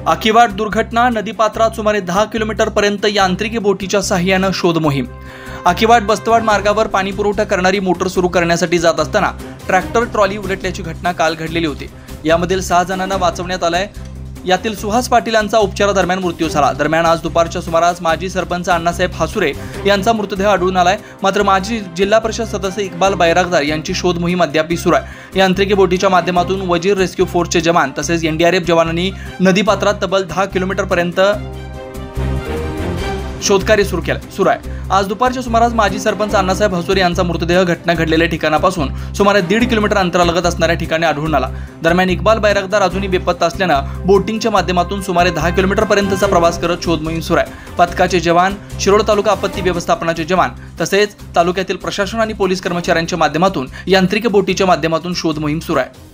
आकिवाड दुर्घटना, नदीपात्रात सुमारे 10 किलोमीटरपर्यंत यांत्रिकी बोटीच्या सहाय्याने शोध मोहीम। आकिवाड बस्तवाड मार्गावर पाणी पुरवठा करणारी मोटर सुरू करण्यासाठी जात असताना ट्रॅक्टर ट्रॉली उलटल्याची घटना काल घडलेली होती। यामधील 6 जणांना वाचवण्यात आलंय। यातील सुहास पाटील यांचा उपचारादरम्यान मृत्यू झाला। दरम्यान आज दुपारच्या सुमारास माजी सरपंच अण्णासाहेब हासुरे यांचा मृतदेह आढळून आलाय। मात्र माजी जिल्हा परिषद सदस्य इक्बाल बैरागदार यांची शोध मोहीम अद्याप सुरू आहे। यांत्रिकी बोटीच्या माध्यमातून वजीर रेस्क्यू फोर्सचे जवान तसेच एनडीआरएफ जवानांनी नदीपात्रात तब्बल 10 किलोमीटरपर्यंत शोधकार्य सुरू आहे। आज दुपारच्या सुमारास माजी सरपंच अण्णासाहेब हासुरे यांचा मृतदेह घटना घडलेल्या ठिकाणापासून सुमारे 1.5 किलोमीटर अंतरालगत असणाऱ्या ठिकाणी आढळून आला। दरम्यान इक्बाल बैरागदार अजूनही बेपत्ता असल्यानं बोटिंगच्या माध्यमातून सुमारे 10 किलोमीटरपर्यंतचा प्रवास करत शोध मोहीम सुरू आहे। पथकाचे जवान, शिरोळ तालुका आपत्ती व्यवस्थापनाचे जवान तसेच तालुक्यातील प्रशासन आणि पोलीस कर्मचाऱ्यांच्या माध्यमातून यांत्रिक बोटीच्या माध्यमातून शोध मोहीम सुरू आहे।